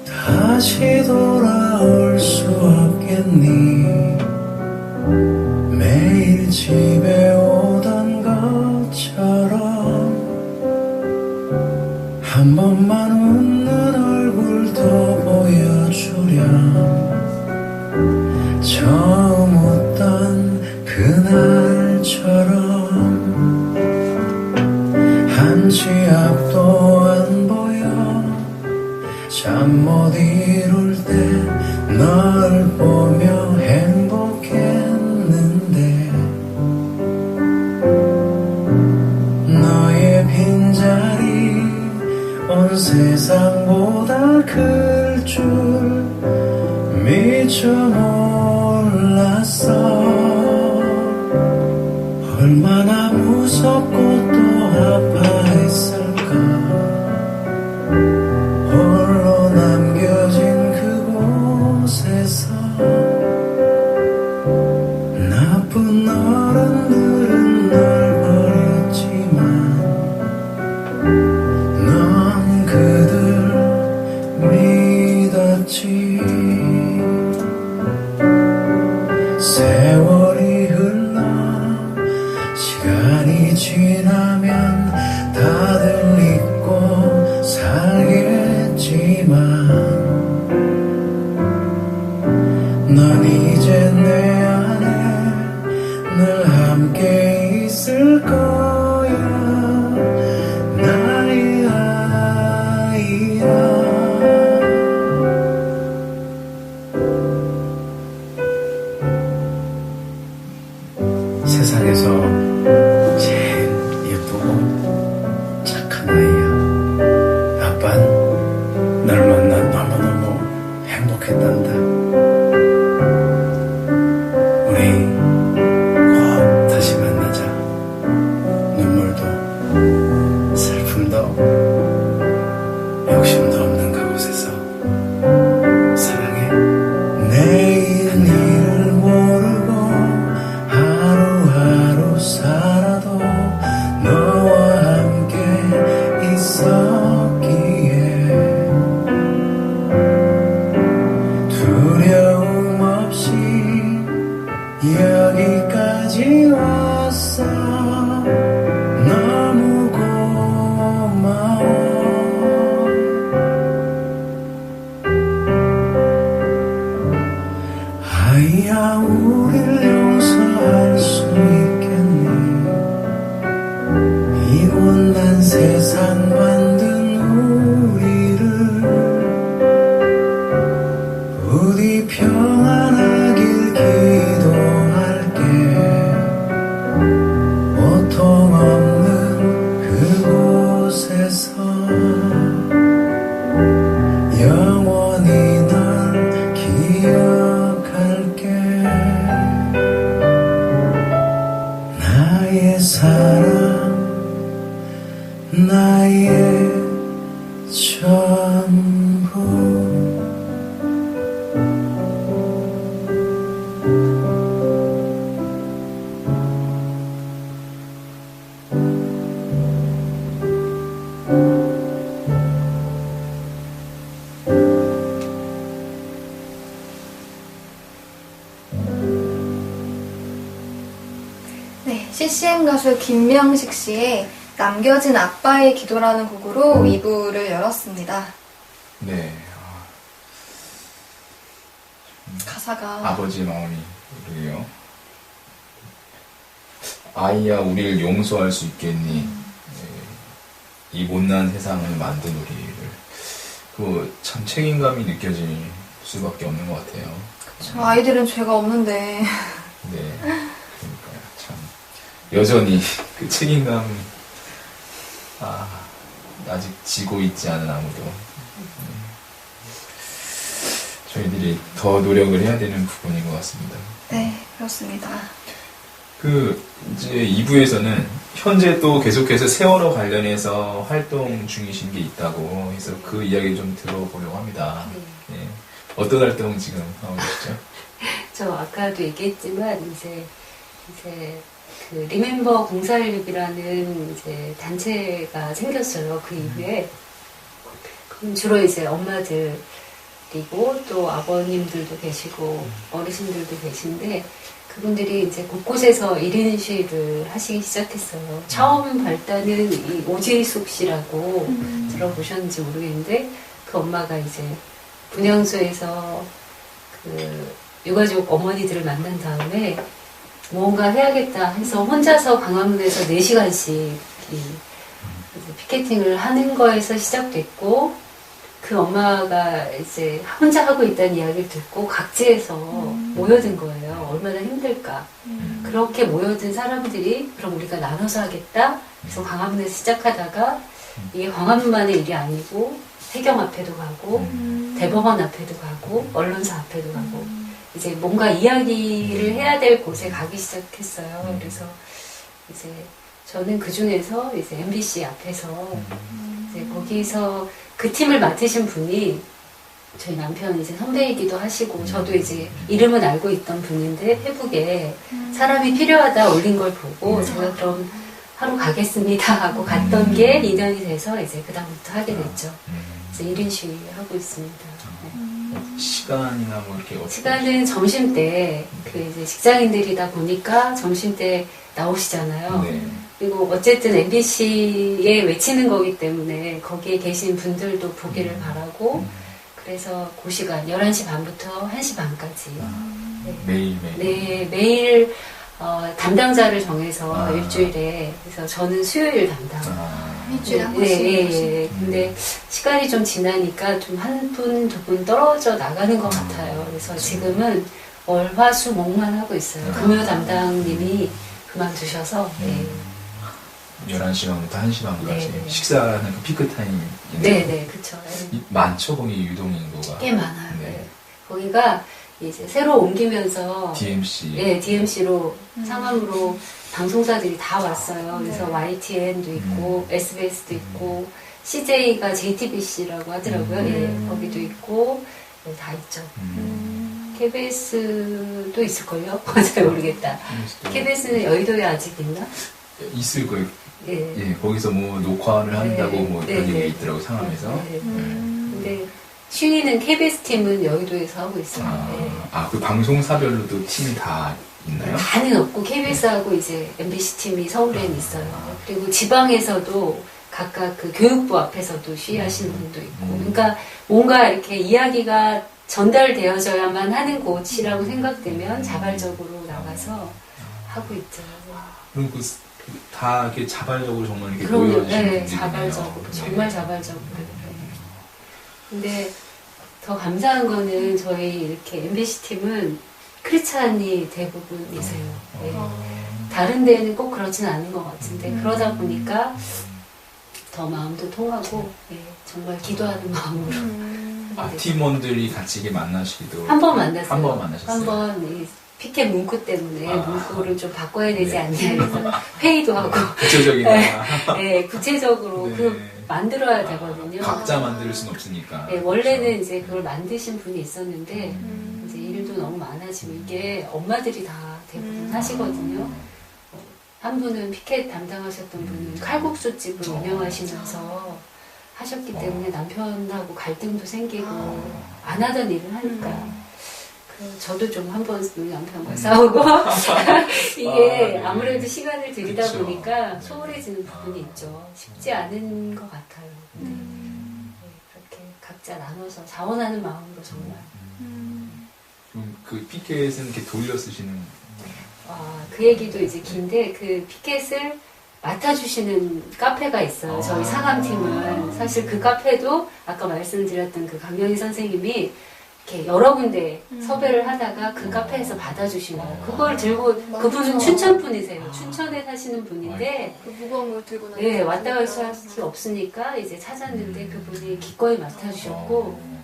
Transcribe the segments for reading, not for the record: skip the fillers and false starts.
다시 돌아올 수 없겠니? 매일 집에 오던 것처럼 한 번만 웃는 얼굴도 보여주렴. 처음 웃던 그날처럼 한치 앞도 안 보여. 잠 못 이룰 때 널 보며 행복했는데 너의 빈자리 온 세상보다 클 줄 미처 몰랐어. 얼마나 무섭고 또 아파했을까. 홀로 남겨진 그곳에서 나쁜 어른들은 널 버렸지만 넌 그들 믿었지. 세월이 흘러 시간이 지나면 다들 잊고 살겠지만 넌 이제 내 안에 늘 함께 있을 거야. 나의 아이야. 세상에서 제일 예쁘고 착한 아이야. 아빤 널 만나 너무너무 행복했단다. 우리 꼭 다시 만나자. 눈물도 슬픔도 욕심도 없는 그곳에서. 사랑해. 내일 일을 모르고 하루하루 살아도 너와 함께 있었기에 두려움 없이 여기까지 왔어. 너무 고마워. 아이야, 우릴 용서할 수 있겠니? 이 못난 세상 만든 우리를 부디 평안하길 기도할게. 고통 없는 그곳에서 영원히 널 기억할게. 나의 사랑, 나의 전부. 네, CCM 가수 김명식 씨의 남겨진 아빠의 기도라는 곡으로 2부를 열었습니다. 네. 가사가 아버지 마음이 그러게요. 아이야, 우리를 용서할 수 있겠니? 이 못난 세상을 만든 우리를. 그 참 책임감이 느껴질 수밖에 없는 것 같아요. 저 아이들은 죄가 없는데. 네. 그러니까요. 참 여전히 그 책임감 아직 지고 있지 않은 아무도. 저희들이 더 노력을 해야 되는 부분인 것 같습니다. 네, 그렇습니다. 이제 2부에서는 현재 또 계속해서 세월호 관련해서 활동 중이신 게 있다고 해서 그 이야기 좀 들어보려고 합니다. 네. 네. 어떤 활동 지금 하고 계시죠? 저 아까도 얘기했지만 이제 그 리멤버 046이라는 이제 단체가 생겼어요. 그 이후에. 그럼 주로 이제 엄마들이고 또 아버님들도 계시고 어르신들도 계신데 그분들이 이제 곳곳에서 1인 시위를 하시기 시작했어요. 처음 발단은 이 오지숙 씨라고 들어보셨는지 모르겠는데 그 엄마가 이제 분향소에서 그 유가족 어머니들을 만난 다음에 뭔가 해야겠다 해서 혼자서 광화문에서 4시간씩 피켓팅을 하는 거에서 시작됐고 그 엄마가 이제 혼자 하고 있다는 이야기를 듣고 각지에서 모여든 거예요. 얼마나 힘들까. 그렇게 모여든 사람들이 그럼 우리가 나눠서 하겠다. 그래서 광화문에서 시작하다가 이게 광화문만의 일이 아니고 해경 앞에도 가고 대법원 앞에도 가고 언론사 앞에도 가고 이제 뭔가 이야기를 해야 될 곳에 가기 시작했어요. 그래서 이제 저는 그 중에서 이제 MBC 앞에서 이제 거기서 그 팀을 맡으신 분이 저희 남편 이제 선배이기도 하시고 저도 이제 이름은 알고 있던 분인데 페북에 사람이 필요하다 올린 걸 보고 제가 그럼 하러 가겠습니다 하고 갔던 게 2년이 돼서 이제 그 다음부터 하게 됐죠. 이제 1인 시위 하고 있습니다. 네. 시간이나 뭐 이렇게 시간은 점심 때 그 이제 직장인들이다 보니까 점심 때 나오시잖아요. 네. 그리고 어쨌든 MBC에 외치는 거기 때문에 거기에 계신 분들도 보기를 바라고 그래서 그 시간 11시 반부터 1시 반까지 네. 매일매일 네, 매일 담당자를 정해서 일주일에 그래서 저는 수요일 담당 일주일에 한 네, 번씩 네. 근데 시간이 좀 지나니까 좀 한 분, 두 분 떨어져 나가는 것 같아요. 그래서 지금은 월, 화, 수, 목만 하고 있어요. 금요 담당님이 그만두셔서 네. 11시 반부터 1시 반까지 네, 네. 식사하는 그 피크 타임이 네네 그쵸. 많죠 거기 유동 인구가 꽤 많아요. 네. 네. 거기가 이제 새로 옮기면서 DMC 네, DMC로 상암으로 방송사들이 다 왔어요. 그래서 YTN도 있고 SBS도 있고 CJ가 JTBC라고 하더라고요. 예, 거기도 있고 네, 다 있죠. KBS도 있을걸요? 잘 모르겠다. KBS는 여의도에 아직 있나? 있을 거예요. 예. 예, 거기서 뭐 녹화를 한다고 네, 뭐 네, 그런 네. 얘기 있더라고 상암에서. 네. 근데 시위는 KBS 팀은 여의도에서 하고 있어요. 네. 그 방송사별로도 팀이 다 있나요? 다는 없고 KBS하고 이제 MBC 팀이 서울에는 있어요. 그리고 지방에서도 각각 그 교육부 앞에서도 시위하시는 분도 있고, 그러니까 뭔가 이렇게 이야기가 전달되어져야만 하는 곳이라고 생각되면 자발적으로 나가서 하고 있죠. 그럼 다 이렇게 자발적으로 정말 이렇게 그럼요. 모여지는 네, 분들이네요. 자발적으로 네. 정말 자발적으로. 네. 근데 더 감사한 거는 저희 이렇게 MBC 팀은 크리스찬이 대부분이세요. 네. 다른 데는 꼭 그렇진 않은 것 같은데 그러다 보니까 더 마음도 통하고 네, 정말 기도하는 마음으로 팀원들이 같이 이렇게 만나시기도 한 번 만났어요. 한 번 만나셨어요. 한 번 피켓 문구 때문에 문구를 좀 바꿔야 되지 네. 않냐 해서 회의도 하고 구체적이나 네, 구체적으로 네. 그 만들어야 되거든요. 각자 만들 수는 없으니까. 네, 원래는 이제 그걸 만드신 분이 있었는데 이제 일도 너무 많아지고 이게 엄마들이 다 대부분 하시거든요. 한 분은 피켓 담당하셨던 분은 칼국수집을 운영하시면서 하셨기 때문에 남편하고 갈등도 생기고 안 하던 일을 하니까 저도 좀 한 번 남편과 싸우고 이게 아무래도 시간을 들이다 그쵸. 보니까 소홀해지는 부분이 있죠. 쉽지 않은 것 같아요. 근데 네, 그렇게 각자 나눠서 자원하는 마음으로 정말 그 피켓은 이렇게 돌려 쓰시는 그 얘기도 이제 긴데 그 피켓을 맡아주시는 카페가 있어요. 저희 상암팀은 사실 그 카페도 아까 말씀드렸던 그 강명희 선생님이 이렇게 여러 군데 섭외를 하다가 그 카페에서 받아주신 거예요. 그걸 들고 그분은 맞죠. 춘천분이세요. 춘천에 사시는 분인데 그 무거운 걸 들고 네, 왔다 갈 수 없으니까 이제 찾았는데 그분이 기꺼이 맡아주셨고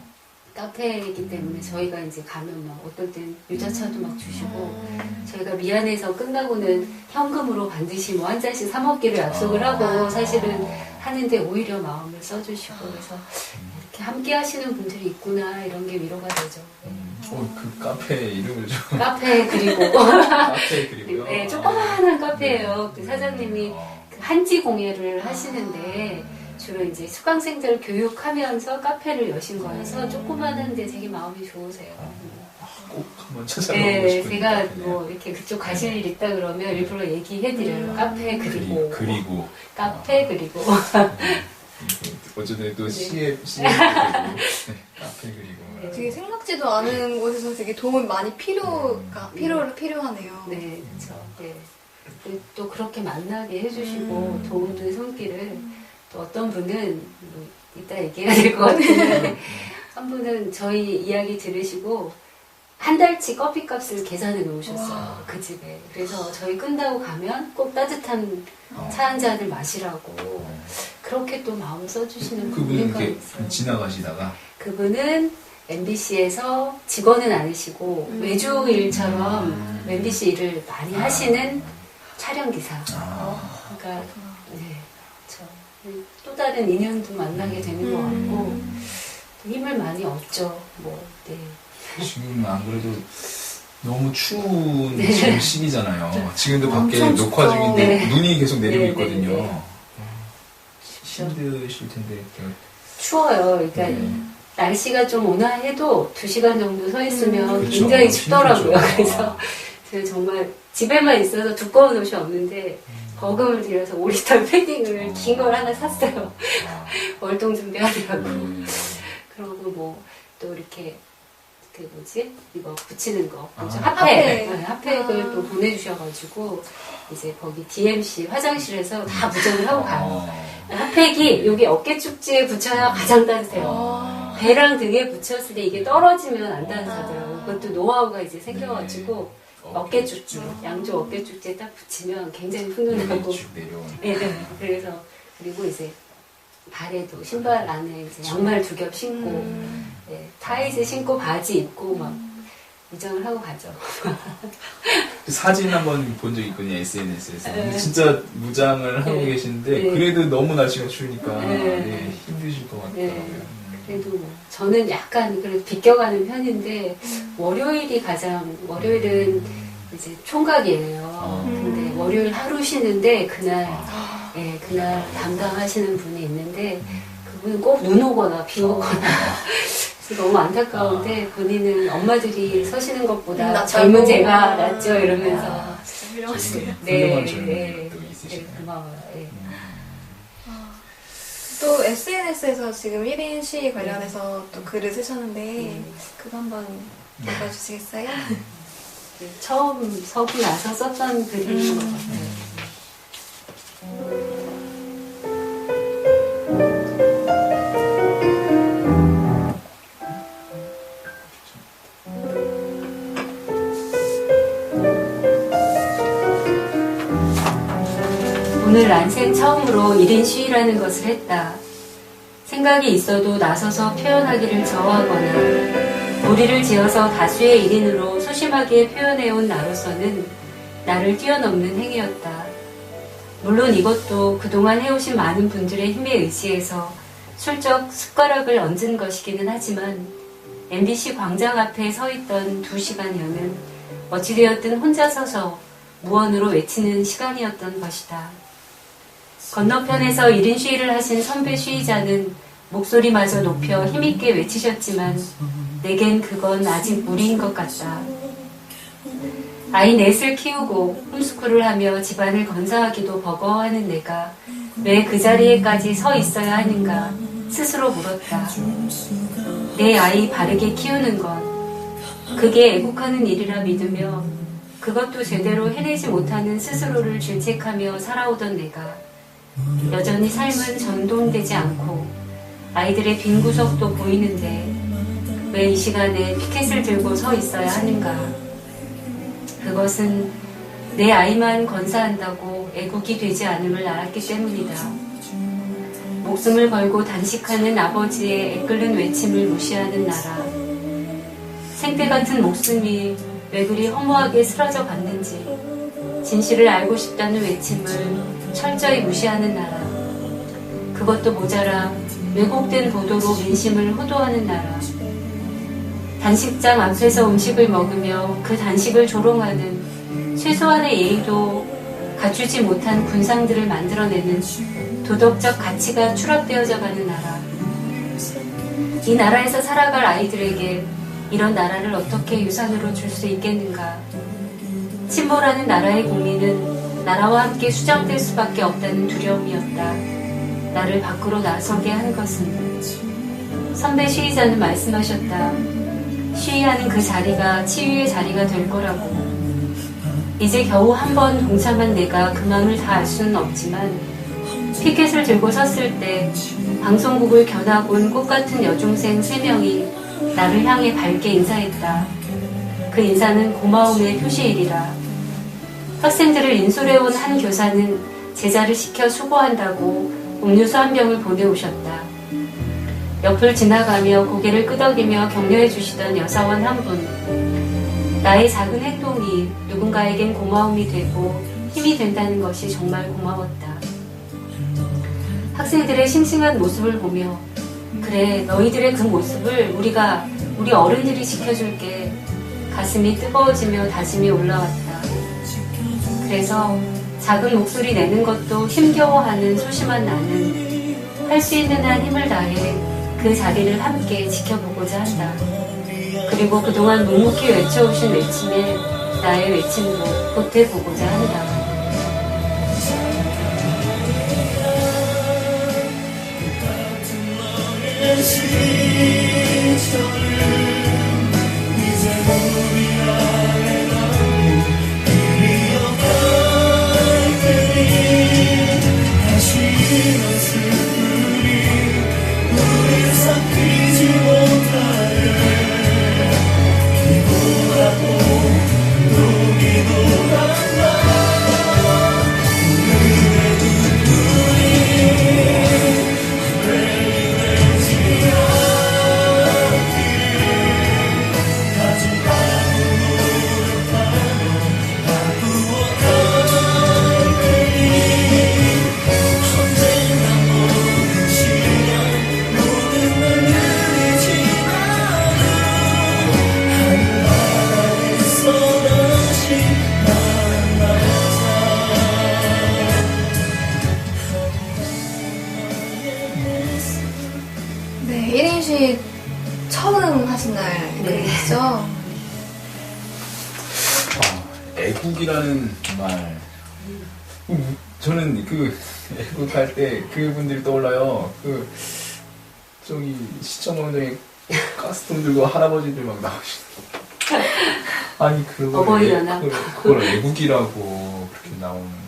카페이기 때문에 저희가 이제 가면 막 어떨 땐 유자차도 막 주시고 저희가 미안해서 끝나고는 현금으로 반드시 뭐 한 잔씩 사 먹기를 약속을 하고 사실은 하는데 오히려 마음을 써주시고 그래서 이렇게 함께 하시는 분들이 있구나 이런 게 위로가 되죠. 그 카페 이름을 좀. 카페 그리고 카페 그리고요. 네, 조그마한 카페예요. 그 사장님이 그 한지 공예를 하시는데 주로 이제 수강생들을 교육하면서 카페를 여신 거여서 조그마한데 되게 마음이 좋으세요. 꼭 한번 찾아보고 네, 싶은 제가 카페네요. 뭐 이렇게 그쪽 가실 일 있다 그러면 일부러 얘기해드려요. 카페 그리고 그리고 카페 그리고 어쨌든 또 네. CF 카페 그리고 되게 생각지도 않은 곳에서 되게 도움이 많이 필요하네요. 네, 그렇죠. 네. 또 그렇게 만나게 해주시고 도움 준 손길을 또 어떤 분은 뭐 이따 얘기해야 될 것 같은데 한 분은 저희 이야기 들으시고 한 달치 커피값을 계산해 놓으셨어요. 그 집에. 그래서 저희 끝나고 가면 꼭 따뜻한 차 한 잔을 마시라고 그렇게 또 마음 써주시는 그분은 분이 이렇게 있어요. 지나가시다가 그분은 MBC에서 직원은 아니시고 외주 일처럼 MBC 일을 많이 하시는 촬영 기사. 그러니까 네, 그렇죠. 또 다른 인연도 만나게 되는 것 같고 또 힘을 많이 얻죠. 뭐, 네. 지금 안 그래도 너무 추운 네. 지금 시기잖아요. 지금도 밖에 엄청 녹화 춥죠. 중인데 네. 눈이 계속 내리고 네, 있거든요. 네, 네. 힘드실 텐데. 추워요. 그러니까 네. 날씨가 좀 온화해도 2시간 정도 서 있으면 그쵸. 굉장히 춥더라고요. 힘들죠. 그래서 제가 정말 집에만 있어서 두꺼운 옷이 없는데 버금을 들여서 5리터 패딩을 긴 걸 하나 샀어요. 월동 준비하느라고. 그러고 뭐 또 이렇게 그 뭐지 이거 붙이는 거 뭐죠? 핫팩. 핫팩. 네, 핫팩을 또 보내주셔가지고 이제 거기 DMC 화장실에서 다 부정을 하고 가요. 핫팩이 여기 어깨 축지에 붙여야 가장 따뜻해요. 배랑 등에 붙였을 때 이게 떨어지면 안 따뜻하더라고요. 그것도 노하우가 이제 생겨가지고 어깨 축지, 양쪽 어깨 축지에 딱 붙이면 굉장히 훈훈하고. 쭉 내려오는. 네, 네. 그래서 그리고 이제 발에도 신발 안에 이제 양말 2겹 신고 네, 타이즈 신고 바지 입고 막 무장을 하고 가죠. 그 사진 한번 본 적 있거든요, SNS에서. 근데 네. 진짜 무장을 하고 네. 계시는데, 네. 그래도 너무 날씨가 추우니까 네. 네, 힘드실 것 같더라고요. 네. 그래도 뭐 저는 약간 그래도 비껴가는 편인데 월요일은 이제 총각이에요. 근데 월요일 하루 쉬는데 그날 담당하시는 분이 있는데 그분은 꼭 눈 오거나 비 오거나 그래서 너무 안타까운데 본인은 엄마들이 서시는 것보다 낫다고. 젊은 제가 낫죠 이러면서 진짜 훌륭하시네요. 훌륭한 젊은이가 또 있으시네요. 고마워요. 네. 또 SNS에서 지금 1인 시위 관련해서 또 글을 쓰셨는데 그거 한번 읽어주시겠어요? 처음 서고 나서 썼던 글인 것 같아요. 오늘 난생 처음으로 1인 시위라는 것을 했다. 생각이 있어도 나서서 표현하기를 저하거나 무리를 지어서 다수의 1인으로 소심하게 표현해온 나로서는 나를 뛰어넘는 행위였다. 물론 이것도 그동안 해오신 많은 분들의 힘에 의지해서 슬쩍 숟가락을 얹은 것이기는 하지만 MBC 광장 앞에 서 있던 2시간여는 어찌되었든 혼자 서서 무언으로 외치는 시간이었던 것이다. 건너편에서 1인 시위를 하신 선배 시위자는 목소리마저 높여 힘있게 외치셨지만 내겐 그건 아직 무리인 것 같다. 아이 넷을 키우고 홈스쿨을 하며 집안을 건사하기도 버거워하는 내가 왜 그 자리에까지 서 있어야 하는가 스스로 물었다. 내 아이 바르게 키우는 건 그게 애국하는 일이라 믿으며 그것도 제대로 해내지 못하는 스스로를 질책하며 살아오던 내가 여전히 삶은 전동되지 않고 아이들의 빈 구석도 보이는데 왜 이 시간에 피켓을 들고 서 있어야 하는가? 그것은 내 아이만 건사한다고 애국이 되지 않음을 알았기 때문이다. 목숨을 걸고 단식하는 아버지의 애끓는 외침을 무시하는 나라. 생태 같은 목숨이 왜 그리 허무하게 쓰러져 갔는지 진실을 알고 싶다는 외침을 철저히 무시하는 나라. 그것도 모자라 왜곡된 보도로 민심을 호도하는 나라. 단식장 앞에서 음식을 먹으며 그 단식을 조롱하는 최소한의 예의도 갖추지 못한 군상들을 만들어내는 도덕적 가치가 추락되어져 가는 나라. 이 나라에서 살아갈 아이들에게 이런 나라를 어떻게 유산으로 줄 수 있겠는가? 침몰하는 나라의 국민은 나라와 함께 수정될 수밖에 없다는 두려움이었다. 나를 밖으로 나서게 한 것은. 선배 시위자는 말씀하셨다. 시위하는 그 자리가 치유의 자리가 될 거라고. 이제 겨우 한 번 동참한 내가 그 마음을 다 알 수는 없지만 피켓을 들고 섰을 때 방송국을 겨나고 온 꽃같은 여중생 3명이 나를 향해 밝게 인사했다. 그 인사는 고마움의 표시일이라. 학생들을 인솔해온 한 교사는 제자를 시켜 수고한다고 음료수 한 병을 보내오셨다. 옆을 지나가며 고개를 끄덕이며 격려해 주시던 여사원 한 분. 나의 작은 행동이 누군가에겐 고마움이 되고 힘이 된다는 것이 정말 고마웠다. 학생들의 싱싱한 모습을 보며 그래, 너희들의 그 모습을 우리 어른들이 지켜줄게. 가슴이 뜨거워지며 다짐이 올라왔다. 그래서 작은 목소리 내는 것도 힘겨워하는 소심한 나는 할 수 있는 한 힘을 다해 그 자리를 함께 지켜보고자 한다. 그리고 그동안 묵묵히 외쳐오신 외침에 나의 외침으로 보태보고자 한다. 네, 1인시 처음 하신 날이죠? 애국이라는 말. 저는 그 애국할 때 그분들이 떠올라요. 저기 시청광장에 가스통 들고 할아버지들 막 나오시는. 아니 그걸 애국이라고 그렇게 나오는.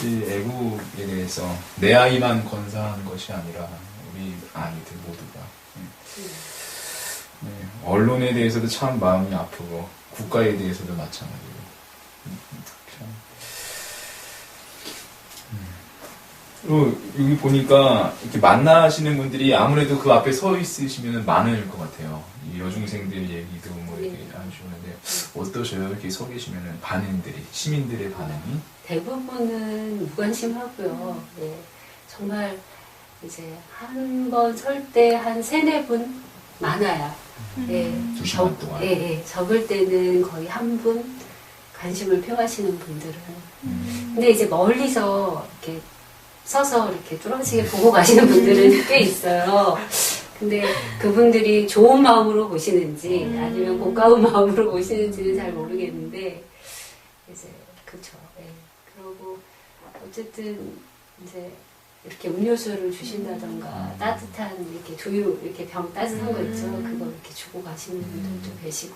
이 애국에 대해서 내 아이만 건사한 것이 아니라 우리 아이들 모두가. 네, 언론에 대해서도 참 마음이 아프고 국가에 대해서도 마찬가지고. 여기 보니까 이렇게 만나시는 분들이 아무래도 그 앞에 서 있으시면 많을 것 같아요. 이 여중생들 얘기도 뭐 이렇게 해주시는데 어떠셔요? 이렇게 서 계시면 반응들이, 시민들의 반응이? 대부분은 무관심하고요. 네, 정말 이제 한 번 설 때 한 3-4분 많아야. 네, 2시간 동안. 네, 적을 때는 거의 한 분 관심을 표하시는 분들은. 근데 이제 멀리서 이렇게 서서 이렇게 뚫어지게 보고 가시는 분들은 꽤 있어요. 근데 그분들이 좋은 마음으로 보시는지 아니면 고가운 마음으로 보시는지는 잘 모르겠는데 이제 그쵸. 네. 그러고 어쨌든 이제 이렇게 음료수를 주신다던가 따뜻한 이렇게 두유 이렇게 병 따뜻한 거 있죠. 그거 이렇게 주고 가시는 분들도 계시고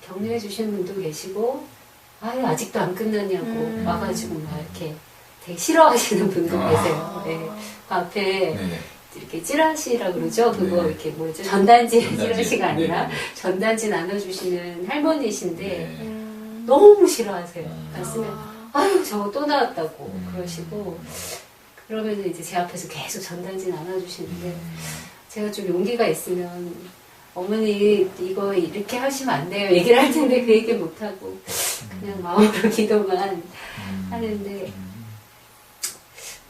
격려해 주시는 분도 계시고 아유 아직도 안 끝났냐고 와가지고 막 이렇게 되게 싫어하시는 분도 계세요. 네. 그 앞에 네네. 이렇게 찌라시라고 그러죠. 그거 네. 이렇게 뭐죠? 전단지 찌라시가 네. 아니라 전단지 나눠주시는 할머니신데 네. 너무 싫어하세요. 말씀에 아유 저거 또 나왔다고 그러시고 그러면 이제 제 앞에서 계속 전단지 나눠주시는데 제가 좀 용기가 있으면 어머니 이거 이렇게 하시면 안 돼요. 얘기를 할 텐데 그 얘기 못하고 그냥 마음으로 기도만 하는데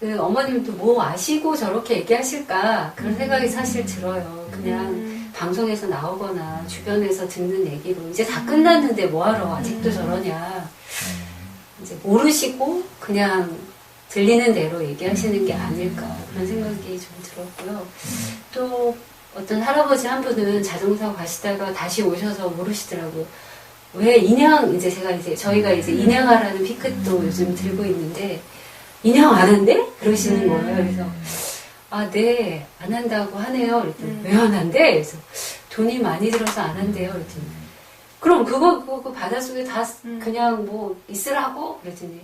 그 어머님도 뭐 아시고 저렇게 얘기하실까 그런 생각이 사실 들어요. 그냥 방송에서 나오거나 주변에서 듣는 얘기로 이제 다 끝났는데 뭐하러 아직도 저러냐. 이제 모르시고 그냥 들리는 대로 얘기하시는 게 아닐까 그런 생각이 좀 들었고요. 또 어떤 할아버지 한 분은 자동차 가시다가 다시 오셔서 물으시더라고요. 왜 인양 이제 저희가 이제 인양하라는 피켓도 요즘 들고 있는데 인양 안 한대? 그러시는 거예요. 그래서 네, 안 한다고 하네요. 그랬더니 왜 안 한대? 그래서 돈이 많이 들어서 안 한대요. 그랬더니 그럼 그거 그 바닷속에 다 그냥 뭐 있으라고? 그랬더니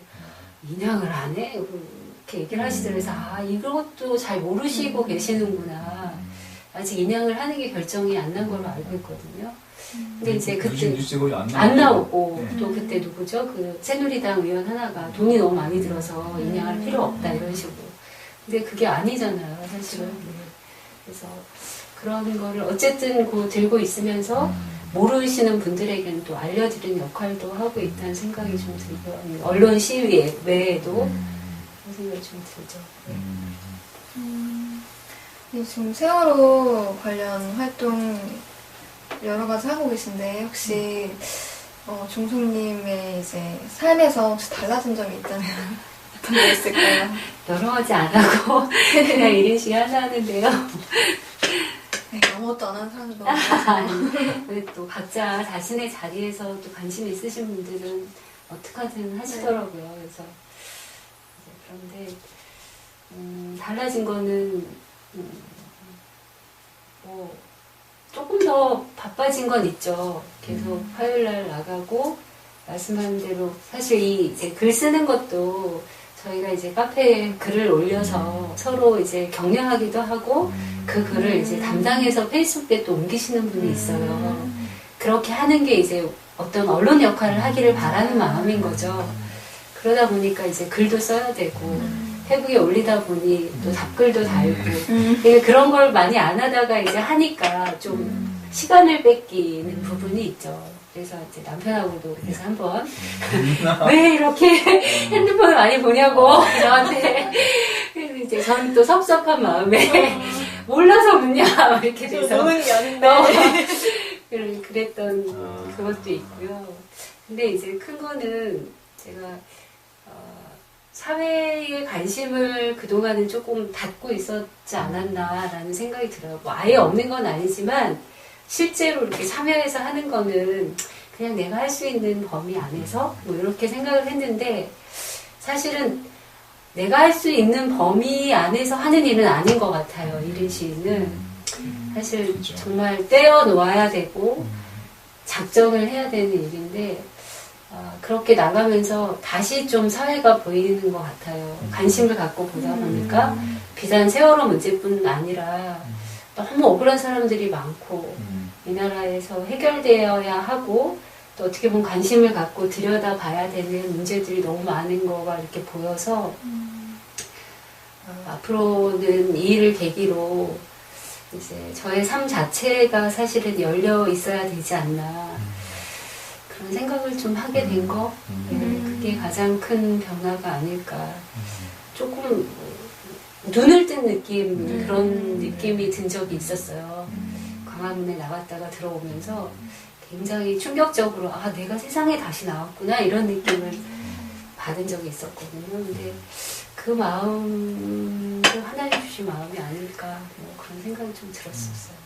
인양을 안 해? 이렇게 얘기를 하시더라고요. 그래서 이것도 잘 모르시고 계시는구나. 아직 인양을 하는 게 결정이 안 난 걸로 알고 있거든요. 근데 이제 그때 뉴스에 거의 안 나오고 또 그때 누구죠? 그 새누리당 의원 하나가 돈이 너무 많이 들어서 인양할 필요 없다 이런 식으로. 근데 그게 아니잖아요, 사실은. 그래서 그런 거를 어쨌든 들고 있으면서 모르시는 분들에게는 또 알려드리는 역할도 하고 있다는 생각이 좀 들고요. 언론 시위 외에도 그런 생각이 좀 들죠. 지금 세월호 관련 활동 여러 가지 하고 계신데 혹시 종숙님의 이제 삶에서 혹시 달라진 점이 있다면 어떤 게 있을까요? 여러 가지 안 하고 그냥 1인씩 하나 하는데요. 네, 아무것도 안 하는 사람도 너무 많아요. 근데 또 각자 자신의 자리에서 또 관심 있으신 분들은 어떻게든 하시더라고요. 그래서 그런데 달라진 거는 뭐 조금 더 바빠진 건 있죠. 계속 화요일날 나가고 말씀하신 대로 사실 이제 글 쓰는 것도 저희가 이제 카페에 글을 올려서 서로 이제 격려하기도 하고 그 글을 이제 담당해서 페이스북에 또 옮기시는 분이 있어요. 그렇게 하는 게 이제 어떤 언론 역할을 하기를 바라는 마음인 거죠. 그러다 보니까 이제 글도 써야 되고 페북에 올리다 보니 또 답글도 달고 그런 걸 많이 안 하다가 이제 하니까 좀 시간을 뺏기는 부분이 있죠. 그래서 이제 남편하고도 그래서 한번 왜 이렇게 핸드폰을 많이 보냐고 저한테. 그래서 이제 저는 또 섭섭한 마음에 몰라서 묻냐 이렇게 돼서 노는 게 아닌데 그랬던 그것도 있고요. 근데 이제 큰 거는 제가 사회에 관심을 그동안은 조금 닫고 있었지 않았나라는 생각이 들어요. 뭐 아예 없는 건 아니지만 실제로 이렇게 참여해서 하는 거는 그냥 내가 할 수 있는 범위 안에서 뭐 이렇게 생각을 했는데 사실은 내가 할 수 있는 범위 안에서 하는 일은 아닌 것 같아요. 이른 시위는 사실 그렇죠. 정말 떼어 놓아야 되고 작정을 해야 되는 일인데 그렇게 나가면서 다시 좀 사회가 보이는 것 같아요. 관심을 갖고 보다 보니까 비단 세월호 문제뿐 아니라 너무 억울한 사람들이 많고 이 나라에서 해결되어야 하고 또 어떻게 보면 관심을 갖고 들여다봐야 되는 문제들이 너무 많은 거가 이렇게 보여서 앞으로는 이 일을 계기로 이제 저의 삶 자체가 사실은 열려 있어야 되지 않나 그런 생각을 좀 하게 된 거 그게 가장 큰 변화가 아닐까. 조금 눈을 뜬 느낌 그런 느낌이 든 적이 있었어요. 광화문에 나갔다가 들어오면서 굉장히 충격적으로 내가 세상에 다시 나왔구나 이런 느낌을 받은 적이 있었거든요. 근데 그 마음도 하나님 주신 마음이 아닐까 뭐 그런 생각이 좀 들었었어요.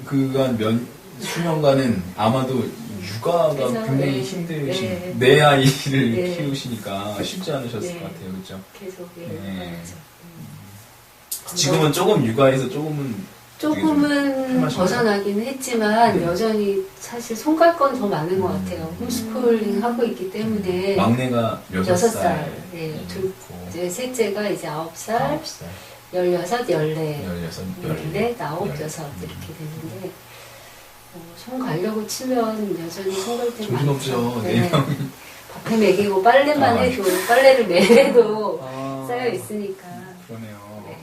그간 수년간은 아마도 육아가 그래서, 굉장히 네. 힘드신 네. 내 아이를 네. 키우시니까 쉽지 않으셨을 네. 것 같아요, 그렇죠? 계속 네. 맞아. 지금은 조금 육아에서 조금은 벗어나기는 했지만 네. 여전히 사실 손 갈 건 더 많은 것 같아요. 홈스쿨링 하고 있기 때문에 막내가 6살, 네. 이제 셋째가 이제 9살, 9살, 16, 14, 16, 14, 9, 6 이렇게 되는데 손 가려고 치면 여전히 손 갈 때 많죠. 정신없죠. 네. 밥해 먹이고 빨래만 해도 빨래를 매해도 아, 쌓여 있으니까. 그러네요. 네.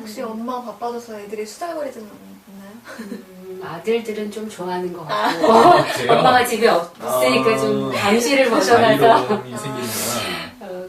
혹시 엄마 바빠져서 애들이 수달거리지는 않나요? 아들들은 좀 좋아하는 것 같고 그래요? 엄마가 집에 없으니까 좀 감시를 벗어나서 자유로움이 생기는구나.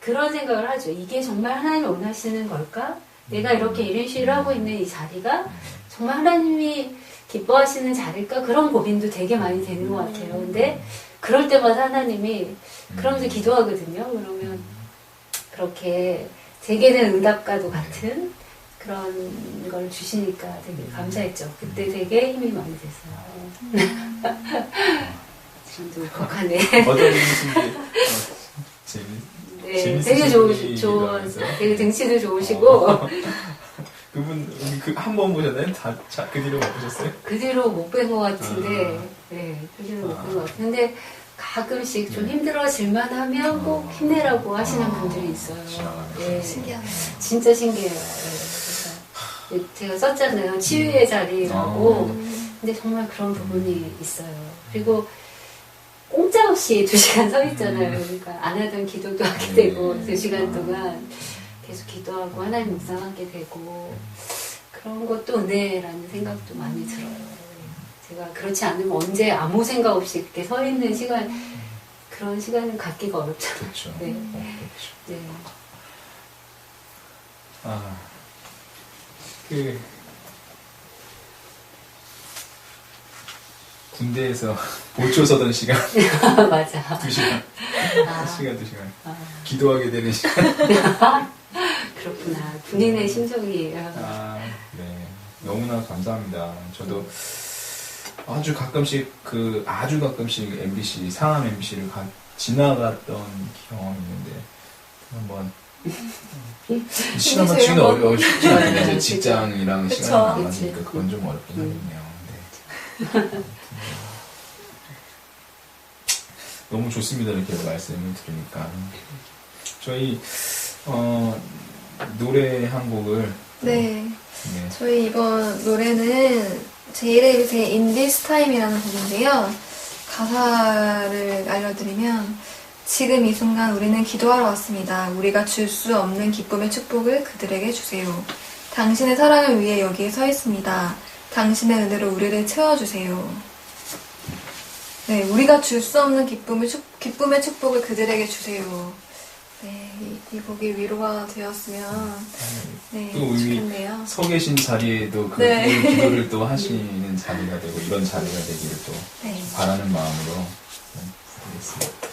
그런 생각을 하죠. 이게 정말 하나님이 원하시는 걸까? 내가 이렇게 1인 시위를 하고 있는 이 자리가 정말 하나님이 기뻐하시는 자리일까? 그런 고민도 되게 많이 되는 것 같아요. 근데 그럴 때마다 하나님이 그러면서 기도하거든요. 그러면 그렇게 제게는 응답과도 같은 그런 걸 주시니까 되게 감사했죠. 그때 되게 힘이 많이 됐어요. 지금도 울컥하네. 어떤 분이신지 네, 되게 되게 등치도 좋으시고 그분 한 번 보셨나요? 그 뒤로 못 보셨어요? 그 뒤로 못 뵌 것 같은데, 네, 그 뒤로 못 뵌 것 같은데 가끔씩 좀 힘들어질만 하면 꼭 힘내라고 하시는 분들이 있어요. 네, 신기하네요. 진짜 신기해요. 네, 그래서 제가 썼잖아요. 치유의 자리라고. 근데 정말 그런 부분이 있어요. 그리고 공짜 없이 2시간 서 있잖아요. 그러니까 안 하던 기도도 하게 되고 2시간 동안 계속 기도하고 하나님 묵상하게 되고 그런 것도 은혜라는 생각도 많이 들어요. 제가 그렇지 않으면 언제 아무 생각 없이 이렇게 서 있는 시간 그런 시간을 갖기가 어렵잖아요. 그렇죠. 네. 그렇죠. 네. 군대에서 보초 서던 시간 맞아. 2시간 아. 1시간 2시간 기도하게 되는 시간 그렇구나. 군인의 심정이에요. 네. 너무나 감사합니다. 저도 아주 가끔씩 MBC 상암 MBC를 지나갔던 경험이 있는데 한번 시간만 힘드세요? 치기는 쉽지 않은데 이제 그쵸. 직장이랑 그쵸. 시간이 안 그치. 맞으니까 그건 좀 어렵긴 하겠네요. 네. 너무 좋습니다. 이렇게 말씀을 들으니까 저희 노래 한 곡을 네. 네. 저희 이번 노래는 제이레빗의 In This Time이라는 곡인데요. 가사를 알려드리면 지금 이 순간 우리는 기도하러 왔습니다. 우리가 줄 수 없는 기쁨의 축복을 그들에게 주세요. 당신의 사랑을 위해 여기에 서 있습니다. 당신의 은혜로 우리를 채워주세요. 네, 우리가 줄 수 없는 기쁨의 축복을 그들에게 주세요. 네, 이 곡이 위로가 되었으면 네, 또 우리 좋겠네요. 서 계신 자리에도 그 네. 기도를 또 하시는 자리가 되고 이런 자리가 되기를 또 네. 바라는 마음으로 부르겠습니다.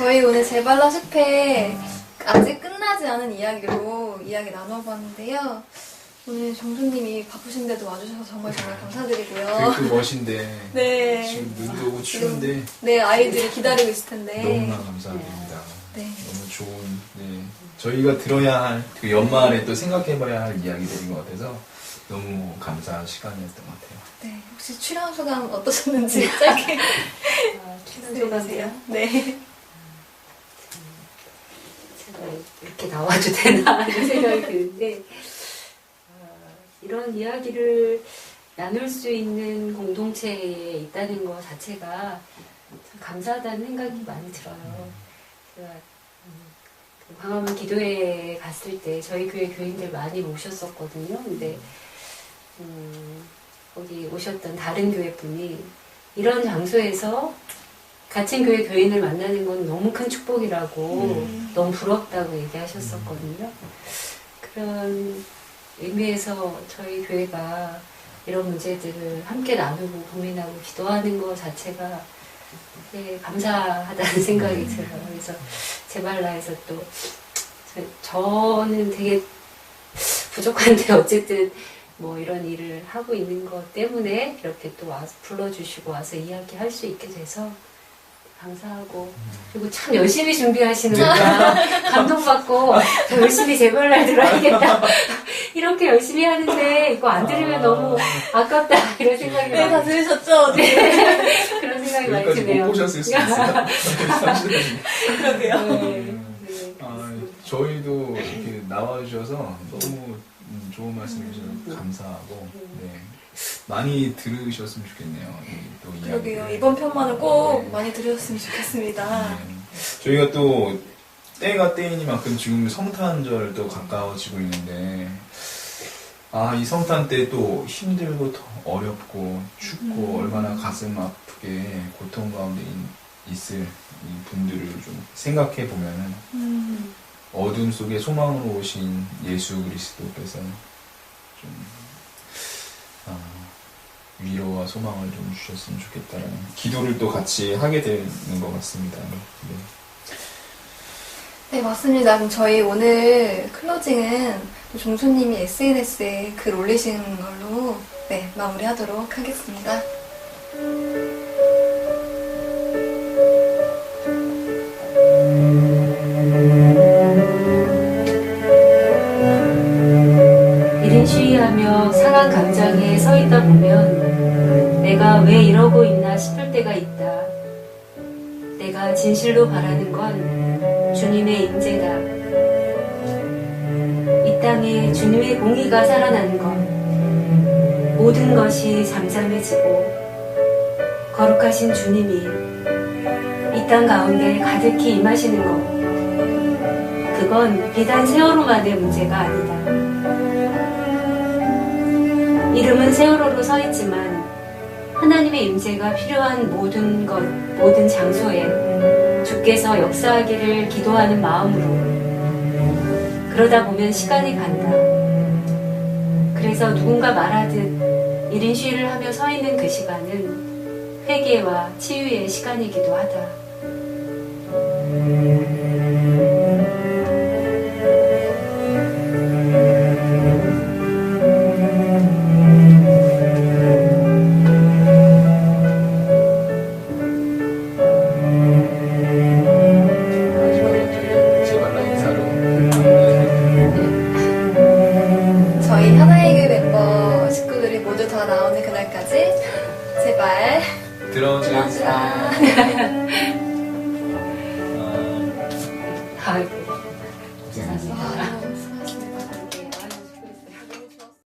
저희 오늘 제발라 10회 아직 끝나지 않은 이야기로 이야기 나눠봤는데요. 오늘 정수님이 바쁘신데도 와주셔서 정말 감사드리고요. 그게 또 멋인데 네. 지금 눈도 오고 추운데 네, 아이들이 기다리고 있을 텐데. 너무나 감사드립니다. 네. 너무 좋은, 네. 저희가 들어야 할, 그 연말에 또 생각해봐야 할 이야기들인 것 같아서 너무 감사한 시간이었던 것 같아요. 네. 혹시 출연 소감 어떠셨는지 짧게 출연 소감이요? 네. 제가 이렇게 나와도 되나 이런 생각이 드는데 이런 이야기를 나눌 수 있는 공동체에 있다는 것 자체가 참 감사하다는 생각이 많이 들어요. 제가 광화문 기도회에 갔을 때 저희 교회 교인들 많이 모셨었거든요. 근데 거기 오셨던 다른 교회 분이 이런 장소에서 같은 교회 교인을 만나는 건 너무 큰 축복이라고 너무 부럽다고 얘기하셨었거든요. 그런 의미에서 저희 교회가 이런 문제들을 함께 나누고 고민하고 기도하는 것 자체가 되게 감사하다는 생각이 들어요. 그래서 제발라에서 또 저는 되게 부족한데 어쨌든 뭐 이런 일을 하고 있는 것 때문에 이렇게 또 와서 불러주시고 와서 이야기할 수 있게 돼서 감사하고 그리고 참 열심히 준비하시는구나 감동받고 더 열심히 제발날 들어야겠다 이렇게 열심히 하는데 이거 안 들으면 너무 아깝다 이런 생각이 네, 다 들으셨죠? 네. 그런 생각이 많이 여기까지 드네요. 못 보셨을 수 있어요. 그러게요. 네. 저희도 이렇게 나와주셔서 너무 좋은 말씀 해주셔서 감사하고, 네. 많이 들으셨으면 좋겠네요. 또 그러게요. 이야기를. 이번 편만은 꼭 네. 많이 들으셨으면 좋겠습니다. 네. 저희가 또 때가 때이니만큼 지금 성탄절 또 가까워지고 있는데, 이 성탄 때 또 힘들고 더 어렵고 춥고 얼마나 가슴 아프게 고통 가운데 있을 이 분들을 좀 생각해 보면은 어둠 속에 소망으로 오신 예수 그리스도께서 좀 위로와 소망을 좀 주셨으면 좋겠다는 기도를 또 같이 하게 되는 것 같습니다. 네. 네, 맞습니다. 그럼 저희 오늘 클로징은 종수님이 SNS에 글 올리신 걸로 네, 마무리하도록 하겠습니다. 이른 시위하며 상한 광장에 서 있다 보면 내가 왜 이러고 있나 싶을 때가 있다. 내가 진실로 바라는 건 주님의 임재다. 이 땅에 주님의 공의가 살아나는 것, 모든 것이 잠잠해지고 거룩하신 주님이 이 땅 가운데 가득히 임하시는 것, 그건 비단 세월호만의 문제가 아니다. 이름은 세월호로 서 있지만 하나님의 임재가 필요한 모든 것, 모든 장소에 주께서 역사하기를 기도하는 마음으로 그러다 보면 시간이 간다. 그래서 누군가 말하듯 1인 시위를 하며 서 있는 그 시간은 회개와 치유의 시간이기도 하다. 제발라 인사로 저희 하나의 교회 멤버 식구들이 모두 다 나오는 그날까지 제발 들어주세요. 감사합니다. 아이고, 고생하셨습니다. 와,